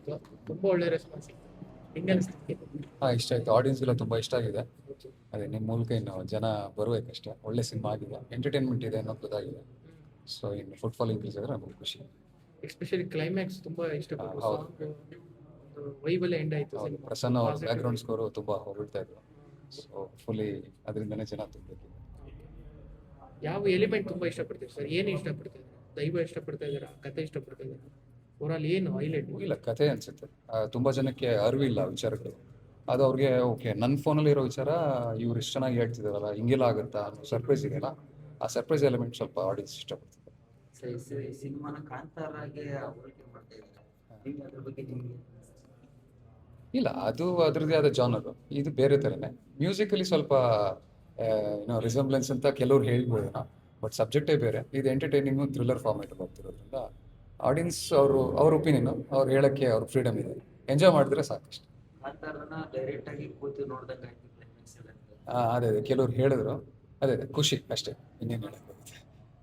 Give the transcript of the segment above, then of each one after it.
ಇತ್ತು, ತುಂಬಾ ಒಳ್ಳೆ ರೆಸ್ಪಾನ್ಸ್ ಇತ್ತು. ಹೆಂಗೆ ಅನಿಸ್ತಿದೆ? ಇಷ್ಟ ಆಯಿತು. ಆಡಿಯನ್ಸ್ಗೆಲ್ಲ ತುಂಬ ಇಷ್ಟ ಆಗಿದೆ. ಅದೇ ನಿಮ್ಮ ಮೂಲಕ ಇನ್ನು ಜನ ಬರಬೇಕಷ್ಟೇ. ಒಳ್ಳೆ ಸಿನಿಮಾ ಆಗಿದೆ, ಎಂಟರ್ಟೈನ್ಮೆಂಟ್ ಇದೆ ಅನ್ನೋದು ಗೊತ್ತಾಗಿದೆ. ಸೊ ಇನ್ನು ಫುಟ್ಫಾಲ್ ಇನ್ಕ್ರೀಸ್ ಆದರೆ ನಮಗೆ ಖುಷಿ. ಎಸ್ಪೆಷಲಿ ಕ್ಲೈಮ್ಯಾಕ್ಸ್ ತುಂಬಾ ಇಷ್ಟಪಟ್ಟು, ಹೌದು. ಸಾಂಗ್ ಒಂದು ವೈಬಲ್ಲೇ ಎಂಡ್ ಆಯ್ತು ಹೌದು, ಸಿನಿಮಾ. ಪ್ರಸನ್ನ ಅವ್ರ ಬ್ಯಾಕ್ಗ್ರೌಂಡ್ ಸ್ಕೋರು ತುಂಬ ಹೊಗಳ್ತಾ ಇದ್ರು. ಸೊ ಫುಲ್ಲಿ ಅದರಿಂದನೇ ಜನ ತುಂಬಬೇಕು. ಯಾವ ಎಲಿಮೆಂಟ್ ತುಂಬಾ ಇಷ್ಟಪಡ್ತೀವಿ ಸರ್? ಏನು ಇಷ್ಟಪಡ್ತಾ ಇದ್ದೀರಾ? ದೈವ ಇಷ್ಟಪಡ್ತಾ ಇದ್ದೀರಾ, ಕತೆ ಇಷ್ಟಪಡ್ತಾ ಇದ್ದೀರಾ? ಓವರಾಲ್ ಏನು ಹೈಲೈಟ್? ಇಲ್ಲ, ಕಥೆ ಅನಿಸುತ್ತೆ. ತುಂಬ ಜನಕ್ಕೆ ಅರಿವಿಲ್ಲ ವಿಚಾರಗಳು. ಅದು ಅವ್ರಿಗೆ ಓಕೆ, ನನ್ನ ಫೋನಲ್ಲಿ ಇರೋ ವಿಚಾರ ಇವ್ರು ಇಷ್ಟು ಚೆನ್ನಾಗಿ ಹೇಳ್ತಿದ್ದಾರಲ್ಲ, ಹಿಂಗೆಲ್ಲ ಆಗುತ್ತಾ ಅನ್ನೋ ಸರ್ಪ್ರೈಸ್ ಇದೆಯಲ್ಲ, ಆ ಸರ್ಪ್ರೈಸ್ ಎಲಿಮೆಂಟ್ ಸ್ವಲ್ಪ ಆಡಿಯನ್ಸ್ ಇಷ್ಟಪಡ್ತಾರೆ. ಸರಿ ಸರಿ, ಸಿನಿಮಾನ ಕಾಂತಾರಾಗೆ ಹೋಲಿಕೆ ಮಾಡ್ತಾ ಇದ್ದಾರೆ. ನೀವು ಅದ್ರ ಬಗ್ಗೆ ನಿಮಗೆ ಇಲ್ಲ, ಅದು ಅದರದ್ದೇ ಆದ ಜಾನರು. ಇದು ಬೇರೆ ಥರನೇ. ಮ್ಯೂಸಿಕಲಿ ಸ್ವಲ್ಪ ಏನೋ ರಿಸಂಬ್ಲೆನ್ಸ್ ಅಂತ ಕೆಲವ್ರು ಹೇಳ್ಬೋದೇನೋ, ಬಟ್ ಸಬ್ಜೆಕ್ಟೇ ಬೇರೆ. ಇದು ಎಂಟರ್ಟೈನಿಂಗು ಥ್ರಿಲ್ಲರ್ ಫಾರ್ಮೇಟ್ ಬರ್ತಿರೋದ್ರಿಂದ ಆಡಿಯನ್ಸ್ ಅವ್ರ ಒಪಿನಿಯನ್, ಅವ್ರು ಹೇಳೋಕ್ಕೆ ಅವ್ರ ಫ್ರೀಡಮ್ ಇದೆ. ಎಂಜಾಯ್ ಮಾಡಿದ್ರೆ ಸಾಕಷ್ಟು. ಕಾಂತಾರನ ಡೈರೆಕ್ಟ್ ಆಗಿ ಕೂತು ನೋಡ್ದಂಗೆ ಆಯ್ತು ಕ್ಲೈಮ್ಯಾಕ್ಸ್ ಎಲ್ಲ ಅಂತ. ಅದೇ ಕೆಲವ್ರು ಹೇಳಿದ್ರು. ಅದೇ ಖುಷಿ ಅಷ್ಟೇ, ಇನ್ನೇನು ಹೇಳೋಕ್ಕಾಗುತ್ತೆ.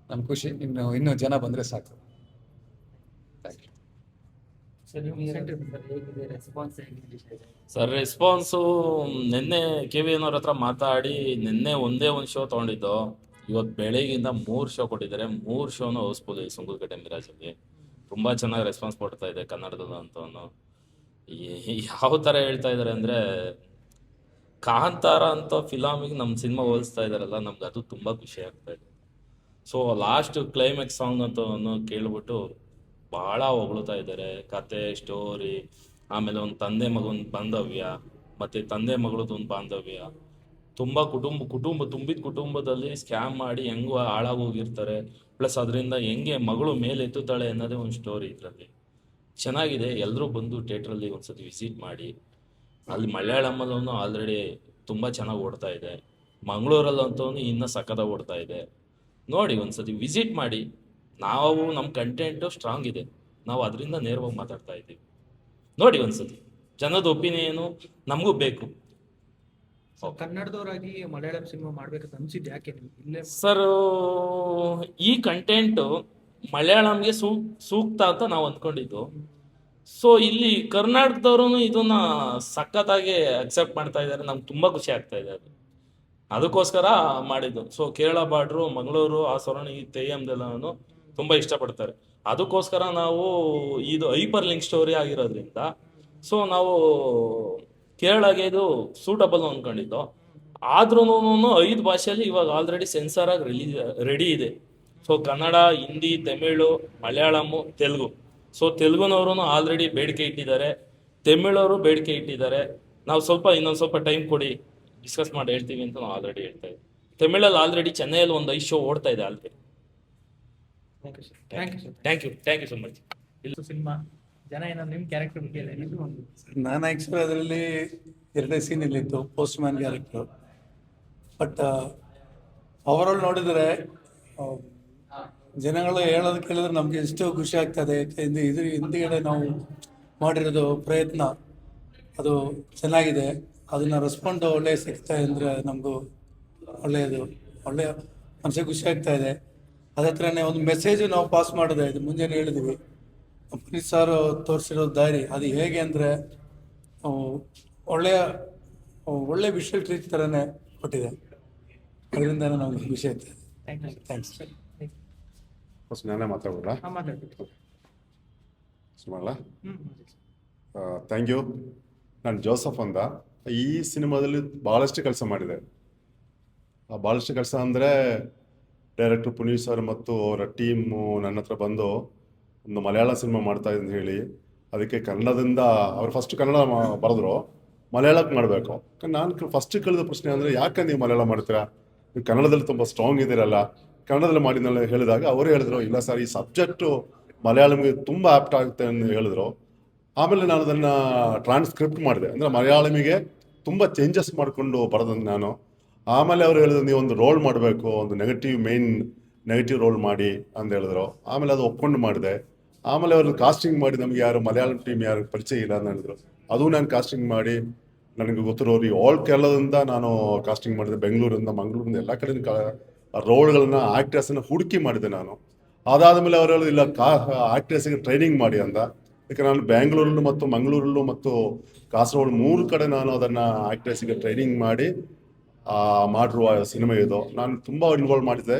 ನಮ್ಮ ಖುಷಿ, ಇನ್ನೂ ಜನ ಬಂದರೆ ಸಾಕು. Thank you. ಸರ್ ನಿಮ್ಗೆ ಸರ್ ಹೇಗಿದೆ ರೆಸ್ಪಾನ್ಸ್, ಹೇಗಿದೆ ಸರ್ ರೆಸ್ಪಾನ್ಸು ನಿನ್ನೆ ಕೆ ವಿ ಎನ್ ಅವ್ರ ಹತ್ರ ಮಾತಾಡಿ ನಿನ್ನೆ ಒಂದೇ ಒಂದು ಶೋ ತೊಗೊಂಡಿದ್ದು. ಇವತ್ತು ಬೆಳಗ್ಗಿಂದ 3 ಶೋ ಕೊಟ್ಟಿದ್ದಾರೆ. 3 ಶೋನು ಹೌಸ್ಫುಲ್ ಇದೆ ಸುಂಕದಕಟ್ಟೆ ಮಿರಾಜಲ್ಲಿ. ತುಂಬ ಚೆನ್ನಾಗಿ ರೆಸ್ಪಾನ್ಸ್ ಕೊಡ್ತಾ ಇದೆ ಕನ್ನಡದ ಅಂತವನು. ಯಾವ ಥರ ಹೇಳ್ತಾ ಇದ್ದಾರೆ ಅಂದರೆ, ಕಾಂತಾರ ಅಂತ ಫಿಲಾಮಿಗೆ ನಮ್ಮ ಸಿನಿಮಾ ಹೋಲಿಸ್ತಾ ಇದ್ದಾರಲ್ಲ, ನಮ್ಗೆ ಅದು ತುಂಬ ಖುಷಿ ಆಗ್ತಾ ಇದೆ. ಸೊ ಲಾಸ್ಟ್ ಕ್ಲೈಮ್ಯಾಕ್ಸ್ ಸಾಂಗ್ ಅಂತವನ್ನು ಕೇಳ್ಬಿಟ್ಟು ಭಾಳ ಹೊಗಳ್ತಾ ಇದ್ದಾರೆ. ಕತೆ, ಸ್ಟೋರಿ, ಆಮೇಲೆ ಒಂದು ತಂದೆ ಮಗನ ಬಾಂಧವ್ಯ, ಮತ್ತು ತಂದೆ ಮಗಳದ್ದು ಒಂದು ಬಾಂಧವ್ಯ. ತುಂಬ ತುಂಬಿದ ಕುಟುಂಬದಲ್ಲಿ ಸ್ಕ್ಯಾಮ್ ಮಾಡಿ ಹೆಂಗೂ ಹಾಳಾಗೋಗಿರ್ತಾರೆ. ಪ್ಲಸ್ ಅದರಿಂದ ಹೆಂಗೆ ಮಗಳು ಮೇಲೆ ಎತ್ತುತ್ತಾಳೆ ಅನ್ನೋದೇ ಒಂದು ಸ್ಟೋರಿ ಇದರಲ್ಲಿ. ಚೆನ್ನಾಗಿದೆ. ಎಲ್ಲರೂ ಬಂದು ಥಿಯೇಟ್ರಲ್ಲಿ ಒಂದ್ಸತಿ ವಿಸಿಟ್ ಮಾಡಿ. ಅಲ್ಲಿ ಮಲಯಾಳಮಲ್ಲೂ ಆಲ್ರೆಡಿ ತುಂಬ ಚೆನ್ನಾಗಿ ಓಡ್ತಾ ಇದೆ. ಮಂಗಳೂರಲ್ಲಂತೂ ಇನ್ನೂ ಸಖತ್ತಾಗಿ ಓಡ್ತಾ ಇದೆ. ನೋಡಿ, ಒಂದ್ಸತಿ ವಿಸಿಟ್ ಮಾಡಿ. ನಾವು ನಮ್ಮ ಕಂಟೆಂಟು ಸ್ಟ್ರಾಂಗ್ ಇದೆ, ನಾವು ಅದರಿಂದ ನೇರವಾಗಿ ಮಾತಾಡ್ತಾ ಇದ್ದೀವಿ. ನೋಡಿ ಒಂದ್ಸತಿ, ಜನದ ಒಪಿನಿಯನು ನಮಗೂ ಬೇಕು. ಕನ್ನಡದವರಾಗಿ ಮಲಯಾಳಂ ಸಿನಿಮಾ ಮಾಡ್ಬೇಕಂತ ಅನ್ಸಿದ್ದು ಯಾಕೆ ನಿಮ್ಗೆ? ಇಲ್ಲೇ ಸರ್, ಈ ಕಂಟೆಂಟು ಮಲಯಾಳಂಗೆ ಸೂಕ್ತ ಅಂತ ನಾವು ಅಂದ್ಕೊಂಡಿದ್ದು. ಸೊ ಇಲ್ಲಿ ಕರ್ನಾಟಕದವರು ಇದನ್ನ ಸಖತ್ತಾಗಿ ಅಕ್ಸೆಪ್ಟ್ ಮಾಡ್ತಾ ಇದ್ದಾರೆ. ನಮ್ಗೆ ತುಂಬ ಖುಷಿ ಆಗ್ತಾ ಇದೆ. ಅದಕ್ಕೋಸ್ಕರ ಮಾಡಿದ್ದು. ಸೊ ಕೇರಳ ಬಾರ್ಡ್ರು, ಮಂಗಳೂರು, ಆ ಸೊರಣಿ, ತೆಯ್ಯಂದೆಲ್ಲನೂ ತುಂಬ ಇಷ್ಟಪಡ್ತಾರೆ. ಅದಕ್ಕೋಸ್ಕರ ನಾವು ಇದು ಹೈಪರ್ ಲಿಂಕ್ ಸ್ಟೋರಿ ಆಗಿರೋದ್ರಿಂದ ಸೊ ನಾವು ಕೇರಳಗೆ ಇದು ಸೂಟಬಲ್ ಅಂದ್ಕೊಂಡಿದ್ದು. ಆದ್ರೂ 5 ಭಾಷೆಯಲ್ಲಿ ಇವಾಗ ಆಲ್ರೆಡಿ ಸೆನ್ಸಾರ್ ಆಗಿ ರೆಡಿ ಇದೆ. ಸೊ ಕನ್ನಡ, ಹಿಂದಿ, ತಮಿಳು, ಮಲಯಾಳಮು, ತೆಲುಗು. ಸೊ ತೆಲುಗುನವರು ಆಲ್ರೆಡಿ ಬೇಡಿಕೆ ಇಟ್ಟಿದ್ದಾರೆ, ತಮಿಳವರು ಬೇಡಿಕೆ ಇಟ್ಟಿದ್ದಾರೆ. ನಾವು ಇನ್ನೊಂದು ಸ್ವಲ್ಪ ಟೈಮ್ ಕೊಡಿ, ಡಿಸ್ಕಸ್ ಮಾಡಿ ಹೇಳ್ತೀವಿ ಅಂತ ನಾವು ಆಲ್ರೆಡಿ ಹೇಳ್ತಾ ಇದ್ದೀವಿ. ತಮಿಳಲ್ಲಿ ಆಲ್ರೆಡಿ ಚೆನ್ನೈಯಲ್ಲಿ ಒಂದು 5 ಶೋ ಓಡ್ತಾ ಇದೆ already. Thank you sir. Thank you sir. Thank you so much. ಇದು ಸಿನಿಮಾ ಜನ ಏನಾದ್ರು ನಿಮ್ಮ ಕ್ಯಾರೆಕ್ಟರ್ ಬಗ್ಗೆ ಎಲ್ಲ ಇದು ಒಂದು ನಾನು ಆ್ಯಕ್ಚುಲಿ ಅದರಲ್ಲಿ 2 ಸೀನಲ್ಲಿತ್ತು, postman character. But overall ನೋಡಿದರೆ ಜನಗಳು ಹೇಳೋದು ಕೇಳಿದ್ರೆ ನಮಗೆ ಎಷ್ಟೋ ಖುಷಿ ಆಗ್ತದೆ. ಯಾಕೆಂದರೆ ಇದ್ರ ಹಿಂದಿಗಡೆ ನಾವು ಮಾಡಿರೋದು ಪ್ರಯತ್ನ ಅದು ಚೆನ್ನಾಗಿದೆ. ಅದನ್ನು ರೆಸ್ಪಾಂಡ್ ಒಳ್ಳೆ ಸಿಗ್ತಾ ಅಂದರೆ ನಮಗೂ ಒಳ್ಳೆಯದು, ಒಳ್ಳೆಯ ಮನಸ್ಸಿಗೆ ಖುಷಿ ಆಗ್ತಾ ಇದೆ. ಅದೇ ಥರನೇ ಒಂದು ಮೆಸೇಜು ನಾವು ಪಾಸ್ ಮಾಡೋದೇ. ಇದು ಮುಂಜಾನೆ ಹೇಳಿದ್ವಿ, ಪುನೀತ್ ಸರ್ ತೋರಿಸಿರೋ ದಾರಿ ಅದು ಹೇಗೆ ಅಂದರೆ ಒಳ್ಳೆಯ ವಿಷುವಲ್ ಟ್ರೀಟ್ ಥರನೇ ಕೊಟ್ಟಿದೆ. ಅದರಿಂದನೇ ನಮ್ಗೆ ಖುಷಿ ಆಗ್ತದೆ. Thank you sir. Thanks. First ನಾನೇ ಮಾತಾಡ್ಬೋದಾ? ಹಾಂ ಮಾತಾಡ್ಬಿಟ್ಟು. ಸುಮಾರಲ್ಲ. Thank you. ನಾನು ಜೋಸಫ್ ಅಂತ. ಈ ಸಿನಿಮಾದಲ್ಲಿ ಭಾಳಷ್ಟು ಕೆಲಸ ಮಾಡಿದೆ. ಭಾಳಷ್ಟು ಕೆಲಸ ಅಂದರೆ ಡೈರೆಕ್ಟರ್ ಪುನೀತ್ ಸರ್ ಮತ್ತು ಅವರ ಟೀಮು ನನ್ನ ಹತ್ರ ಬಂದು ಒಂದು ಮಲಯಾಳ ಸಿನಿಮಾ ಮಾಡ್ತಾ ಅಂತ ಹೇಳಿ, ಅದಕ್ಕೆ ಕನ್ನಡದಿಂದ ಅವ್ರು ಫಸ್ಟ್ ಕನ್ನಡ ಬರೆದ್ರು, ಮಲಯಾಳಕ್ಕೆ ಮಾಡಬೇಕು. ನಾನು ಫಸ್ಟ್ ಕೇಳಿದ ಪ್ರಶ್ನೆ ಅಂದರೆ, ಯಾಕೆ ನೀವು ಮಲಯಾಳ ಮಾಡ್ತೀರಾ, ನೀವು ಕನ್ನಡದಲ್ಲಿ ತುಂಬ ಸ್ಟ್ರಾಂಗ್ ಇದ್ದೀರಲ್ಲ, ಕನ್ನಡದಲ್ಲಿ ಮಾಡಿದ್ನೆಲ್ಲ ಹೇಳಿದಾಗ ಅವರು ಹೇಳಿದ್ರು, ಇಲ್ಲ ಸರ್, ಈ ಸಬ್ಜೆಕ್ಟು ಮಲಯಾಳಂಗೆ ತುಂಬ ಆಪ್ಟ್ ಆಗುತ್ತೆ ಅಂತ ಹೇಳಿದ್ರು. ಆಮೇಲೆ ನಾನು ಅದನ್ನು ಟ್ರಾನ್ಸ್ಕ್ರಿಪ್ಟ್ ಮಾಡಿದೆ, ಅಂದರೆ ಮಲಯಾಳಮಿಗೆ ತುಂಬ ಚೇಂಜಸ್ ಮಾಡಿಕೊಂಡು ಬರೋದನ್ನು ನಾನು. ಆಮೇಲೆ ಅವರು ಹೇಳಿದ್ರು, ನೀವು ಒಂದು ರೋಲ್ ಮಾಡಬೇಕು, ಒಂದು ನೆಗೆಟಿವ್ ರೋಲ್ ಮಾಡಿ ಅಂತ ಹೇಳಿದ್ರು. ಆಮೇಲೆ ಅದು ಒಪ್ಕೊಂಡು ಮಾಡಿದೆ. ಆಮೇಲೆ ಅವ್ರನ್ನ ಕಾಸ್ಟಿಂಗ್ ಮಾಡಿ, ನಮಗೆ ಯಾರು ಮಲಯಾಳಂ ಟೀಮ್ ಯಾರು ಪರಿಚಯ ಇಲ್ಲ ಅಂತ ಹೇಳಿದ್ರು. ಅದು ನಾನು ಕಾಸ್ಟಿಂಗ್ ಮಾಡಿ, ನನಗೆ ಗೊತ್ತಿರೋರು ಆಲ್ ಕೇರಳದಿಂದ ನಾನು ಕಾಸ್ಟಿಂಗ್ ಮಾಡಿದೆ, ಬೆಂಗಳೂರಿಂದ, ಮಂಗಳೂರಿಂದ, ಎಲ್ಲ ಕಡೆಯಿಂದ ರೋಲ್ಗಳನ್ನ, ಆ್ಯಕ್ಟರ್ಸನ್ನು ಹುಡುಕಿ ಮಾಡಿದೆ ನಾನು. ಅದಾದಮೇಲೆ ಅವರು ಹೇಳಿದ್ರು, ಇಲ್ಲ ಆ್ಯಕ್ಟರ್ಸಿಗೆ ಟ್ರೈನಿಂಗ್ ಮಾಡಿ ಅಂದ. ಯಾಕಂದ್ರೆ ನಾನು ಬ್ಯಾಂಗ್ಳೂರಲ್ಲೂ ಮತ್ತು ಮಂಗಳೂರಲ್ಲೂ ಮತ್ತು ಕಾಸರಗೋಡು 3 ಕಡೆ ನಾನು ಅದನ್ನು ಆ್ಯಕ್ಟ್ರೆಸ್ಸಿಗೆ ಟ್ರೈನಿಂಗ್ ಮಾಡಿ ಮಾಡಿರುವ ಸಿನಿಮಾ ಇದು. ನಾನು ತುಂಬ ಇನ್ವಾಲ್ವ್ ಮಾಡಿದ್ದೆ.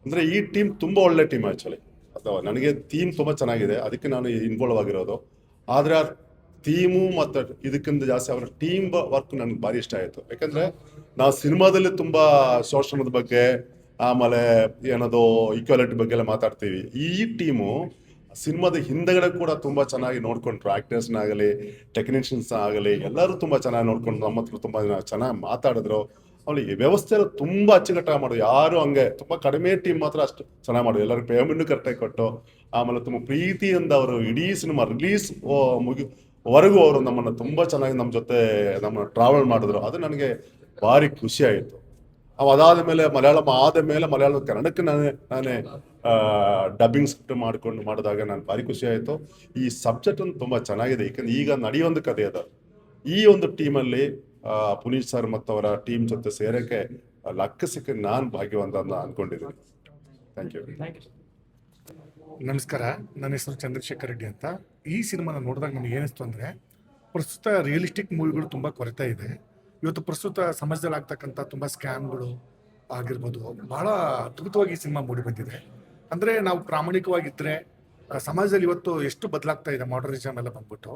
ಅಂದರೆ ಈ ಟೀಮ್ ತುಂಬ ಒಳ್ಳೆ ಟೀಮ್ ಆ್ಯಕ್ಚುಲಿ. ಅಥವಾ ನನಗೆ ಥೀಮ್ ತುಂಬ ಚೆನ್ನಾಗಿದೆ, ಅದಕ್ಕೆ ನಾನು ಇನ್ವಾಲ್ವ್ ಆಗಿರೋದು. ಆದರೆ ಆ ಥೀಮು ಮತ್ತು ಇದಕ್ಕಿಂತ ಜಾಸ್ತಿ ಅವರ ಟೀಮ್ ವರ್ಕ್ ನನಗೆ ಭಾರಿ ಇಷ್ಟ ಆಯಿತು. ಯಾಕಂದರೆ ನಾವು ಸಿನಿಮಾದಲ್ಲಿ ತುಂಬ ಶೋಷಣದ ಬಗ್ಗೆ ಆಮೇಲೆ ಏನದು ಈಕ್ವಾಲಿಟಿ ಬಗ್ಗೆ ಎಲ್ಲ ಮಾತಾಡ್ತೀವಿ. ಈ ಟೀಮು ಸಿನಿಮಾದ ಹಿಂದಗಡೆ ಕೂಡ ತುಂಬ ಚೆನ್ನಾಗಿ ನೋಡ್ಕೊಂಡ್ರು. ಆ್ಯಕ್ಟರ್ಸ್ನಾಗಲಿ ಟೆಕ್ನಿಷಿಯನ್ಸ್ ಆಗಲಿ ಎಲ್ಲರೂ ತುಂಬ ಚೆನ್ನಾಗಿ ನೋಡ್ಕೊಂಡು ನಮ್ಮ ಹತ್ರ ತುಂಬ ಚೆನ್ನಾಗಿ ಮಾತಾಡಿದ್ರು. ಅವಳಿಗೆ ವ್ಯವಸ್ಥೆ ಎಲ್ಲ ತುಂಬ ಅಚ್ಚುಕಟ್ಟಾಗಿ ಮಾಡೋದು. ಯಾರು ಹಂಗೆ ತುಂಬ ಕಡಿಮೆ ಟೀಮ್ ಮಾತ್ರ ಅಷ್ಟು ಚೆನ್ನಾಗಿ ಮಾಡೋದು. ಎಲ್ಲರಿಗೂ ಪೇಮೆಂಟು ಕರೆಕ್ಟಾಗಿ ಕೊಟ್ಟು ಆಮೇಲೆ ತುಂಬ ಪ್ರೀತಿಯಿಂದ ಅವರು ಇಡೀ ಸಿನಿಮಾ ರಿಲೀಸ್ ವರೆಗೂ ಅವರು ನಮ್ಮನ್ನು ತುಂಬ ಚೆನ್ನಾಗಿ ನಮ್ಮ ಜೊತೆ ನಮ್ಮನ್ನು ಟ್ರಾವೆಲ್ ಮಾಡಿದ್ರು. ಅದು ನನಗೆ ಭಾರಿ ಖುಷಿ ಆಯಿತು. ಅದಾದ ಮೇಲೆ ಮಲಯಾಳಂ ಕನ್ನಡಕ್ಕೆ ನಾನೇ ಡಬ್ಬಿಂಗ್ ಸ್ಕ್ರಿಪ್ಟ್ ಮಾಡಿದಾಗ ನಾನು ಭಾರಿ ಖುಷಿ ಆಯಿತು. ಈ ಸಬ್ಜೆಕ್ಟ್ ಒಂದು ತುಂಬ ಚೆನ್ನಾಗಿದೆ. ಏಕೆಂದರೆ ಈಗ ನಡೆಯುವಂಥ ಕಥೆ ಅದು. ಈ ಒಂದು ಟೀಮಲ್ಲಿ ಪುನೀತ್ ಸರ್ ಮತ್ತು ಅವರ ಟೀಮ್ ಜೊತೆ ಸೇರೋಕ್ಕೆ ಲಕ್ಕ ಸಿಕ್ಕ ನಾನು ಭಾಗ್ಯವಂತ ಅಂತ ಅಂದ್ಕೊಂಡಿದ್ದೀನಿ. Thank you. ನಮಸ್ಕಾರ, ನನ್ನ ಹೆಸರು ಚಂದ್ರಶೇಖರ್ ರೆಡ್ಡಿ ಅಂತ. ಈ ಸಿನಿಮಾನ ನೋಡಿದಾಗ ನಮಗೆ ಏನಿಸ್ತು ಅಂದರೆ, ಪ್ರಸ್ತುತ ರಿಯಲಿಸ್ಟಿಕ್ ಮೂವಿಗಳು ತುಂಬ ಕೊರತೆ ಇದೆ. ಇವತ್ತು ಪ್ರಸ್ತುತ ಸಮಾಜದಲ್ಲಿ ಆಗ್ತಕ್ಕಂಥ ತುಂಬ ಸ್ಕ್ಯಾಮ್ಗಳು ಆಗಿರ್ಬೋದು, ಭಾಳ ಅದ್ಭುತವಾಗಿ ಈ ಸಿನಿಮಾ ಮೂಡಿ ಬಂದಿದೆ. ಅಂದರೆ ನಾವು ಪ್ರಾಮಾಣಿಕವಾಗಿದ್ದರೆ ಸಮಾಜದಲ್ಲಿ ಇವತ್ತು ಎಷ್ಟು ಬದಲಾಗ್ತಾ ಇದೆ, ಮಾಡರ್ನಿಸಮ್ ಎಲ್ಲ ಬಂದ್ಬಿಟ್ಟು.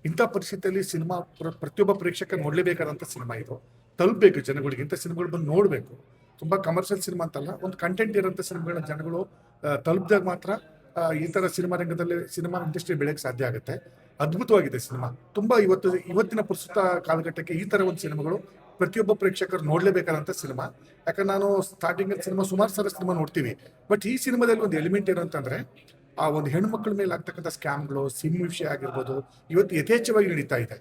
ಇಂಥ ಪರಿಸ್ಥಿತಿಯಲ್ಲಿ ಸಿನಿಮಾ ಪ್ರತಿಯೊಬ್ಬ ಪ್ರೇಕ್ಷಕ ನೋಡಲೇಬೇಕಾದಂಥ ಸಿನಿಮಾ ಇದು. ತಲುಪಬೇಕು ಜನಗಳಿಗೆ, ಇಂಥ ಸಿನಿಮಾಗಳು ಬಂದು ನೋಡಬೇಕು. ತುಂಬ ಕಮರ್ಷಿಯಲ್ ಸಿನಿಮಾ ಅಂತಲ್ಲ, ಒಂದು ಕಂಟೆಂಟ್ ಇರೋಂಥ ಸಿನಿಮಾಗಳ ಜನಗಳು ತಲುಪಿದಾಗ ಮಾತ್ರ ಈ ಥರ ಸಿನಿಮಾ ರಂಗದಲ್ಲಿ ಸಿನಿಮಾ ಇಂಡಸ್ಟ್ರಿ ಬೆಳೆಯೋಕ್ಕೆ ಸಾಧ್ಯ ಆಗುತ್ತೆ. ಅದ್ಭುತವಾಗಿದೆ ಸಿನಿಮಾ. ತುಂಬ ಇವತ್ತಿನ ಪ್ರಸ್ತುತ ಕಾಲಘಟ್ಟಕ್ಕೆ ಈ ಥರ ಒಂದು ಸಿನಿಮಾಗಳು ಪ್ರತಿಯೊಬ್ಬ ಪ್ರೇಕ್ಷಕರು ನೋಡಲೇಬೇಕಾದಂಥ ಸಿನಿಮಾ. ಯಾಕಂದ್ರೆ ನಾನು ಸ್ಟಾರ್ಟಿಂಗಲ್ಲಿ ಸುಮಾರು ಸಲ ಸಿನಿಮಾ ನೋಡ್ತೀವಿ, ಬಟ್ ಈ ಸಿನಿಮಾದಲ್ಲಿ ಒಂದು ಎಲಿಮೆಂಟ್ ಏನು ಅಂತಂದರೆ, ಆ ಒಂದು ಹೆಣ್ಮಕ್ಳ ಮೇಲೆ ಆಗ್ತಕ್ಕಂಥ ಸ್ಕ್ಯಾಮ್ಗಳು, ಸಿಮ್ ವಿಷಯ ಆಗಿರ್ಬೋದು, ಇವತ್ತು ಯಥೇಚ್ಛವಾಗಿ ನಡೀತಾ ಇದೆ.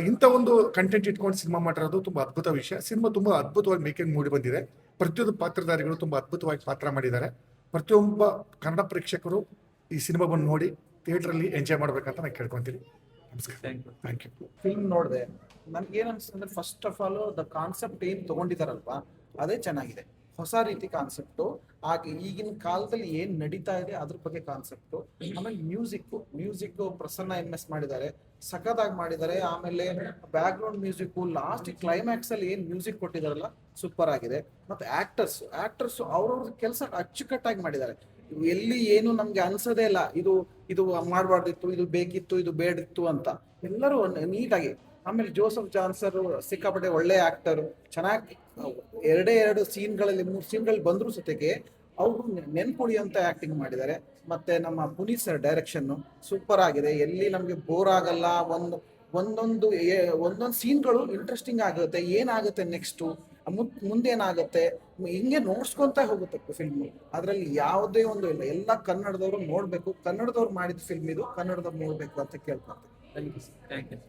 ಇಂಥ ಒಂದು ಕಂಟೆಂಟ್ ಇಟ್ಕೊಂಡು ಸಿನಿಮಾ ಮಾಡಿರೋದು ತುಂಬ ಅದ್ಭುತ ವಿಷಯ. ಸಿನಿಮಾ ತುಂಬ ಅದ್ಭುತವಾಗಿ ಮೇಕಿಂಗ್ ಮೂಡಿ ಬಂದಿದೆ. ಪ್ರತಿಯೊಂದು ಪಾತ್ರಧಾರಿಗಳು ತುಂಬ ಅದ್ಭುತವಾಗಿ ಪಾತ್ರ ಮಾಡಿದ್ದಾರೆ. ಪ್ರತಿಯೊಬ್ಬ ಕನ್ನಡ ಪ್ರೇಕ್ಷಕರು ಈ ಸಿನಿಮಾ ಬಂದು ನೋಡಿ ಥಿಯೇಟ್ರಲ್ಲಿ ಎಂಜಾಯ್ ಮಾಡ್ಬೇಕಂತ ನಾನು ಕೇಳ್ಕೊತೀನಿ. ನಮಸ್ಕಾರ. Thank you. ಫಿಲ್ಮ್ ನೋಡಿದೆ, ನನ್ಗೆ ಏನ್ ಅನ್ಸುತ್ತೆ ಅಂದ್ರೆ, first of all the concept ಏನ್ ತಗೊಂಡಿದಾರಲ್ವಾ ಅದೇ ಚೆನ್ನಾಗಿದೆ. ಹೊಸ ರೀತಿ ಕಾನ್ಸೆಪ್ಟು, ಹಾಗೆ ಈಗಿನ ಕಾಲದಲ್ಲಿ ಏನ್ ನಡೀತಾ ಇದೆ ಅದ್ರ ಬಗ್ಗೆ ಕಾನ್ಸೆಪ್ಟು. ಆಮೇಲೆ ಮ್ಯೂಸಿಕ್ ಪ್ರಸನ್ನ MS ಮಾಡಿದ್ದಾರೆ, ಸಖತ್ತಾಗಿ ಮಾಡಿದ್ದಾರೆ. ಆಮೇಲೆ back ground music, last climax ಅಲ್ಲಿ ಏನ್ ಮ್ಯೂಸಿಕ್ ಕೊಟ್ಟಿದಾರಲ್ಲ ಸೂಪರ್ ಆಗಿದೆ. ಮತ್ತೆ ಆಕ್ಟರ್ಸ್ ಅವ್ರವ್ರ ಕೆಲಸ ಅಚ್ಚುಕಟ್ಟಾಗಿ ಮಾಡಿದ್ದಾರೆ. ಎಲ್ಲಿ ಏನು ನಮ್ಗೆ ಅನ್ಸೋದೇ ಇಲ್ಲ ಇದು ಮಾಡಬಾರ್ದಿತ್ತು, ಇದು ಬೇಕಿತ್ತು, ಇದು ಬೇಡಿತ್ತು ಅಂತ. ಎಲ್ಲರೂ ನೀಟಾಗಿ. ಆಮೇಲೆ ಜೋಸೆಫ್ ಜಾನ್ ಸರ್ ಸಿಕ್ಕಾಪಟ್ಟೆ ಒಳ್ಳೆ ಆಕ್ಟರ್, ಚೆನ್ನಾಗಿ 2 ಸೀನ್ಗಳಲ್ಲಿ 3 ಸೀನ್ಗಳಲ್ಲಿ ಬಂದ್ರು ಸತೆಗೆ ಅವರು ನೆನ್ಪುಳಿಯಂತ ಆಕ್ಟಿಂಗ್ ಮಾಡಿದ್ದಾರೆ. ಮತ್ತೆ ನಮ್ಮ ಪುನೀತ್ ಸರ್ ಡೈರೆಕ್ಷನ್ ಸೂಪರ್ ಆಗಿದೆ. ಎಲ್ಲಿ ನಮ್ಗೆ ಬೋರ್ ಆಗಲ್ಲ. ಒಂದೊಂದು ಸೀನ್ಗಳು ಇಂಟ್ರೆಸ್ಟಿಂಗ್ ಆಗುತ್ತೆ. ಏನಾಗುತ್ತೆ ನೆಕ್ಸ್ಟು, ಮುಂದೇನಾಗುತ್ತೆ, ಹಿಂಗೆ ನೋಡ್ಸ್ಕೊಂತ ಹೋಗುತ್ತೆ ಫಿಲ್ಮ್. ಅದರಲ್ಲಿ ಯಾವುದೇ ಒಂದು ಇಲ್ಲ, ಎಲ್ಲ ಕನ್ನಡದವರು ನೋಡ್ಬೇಕು. ಕನ್ನಡದವ್ರು ಮಾಡಿದ ಫಿಲ್ಮ್ ಇದು, ಕನ್ನಡದವ್ರು ನೋಡ್ಬೇಕು ಅಂತ ಕೇಳ್ಕೊಳ್ತೀನಿ. Thank you.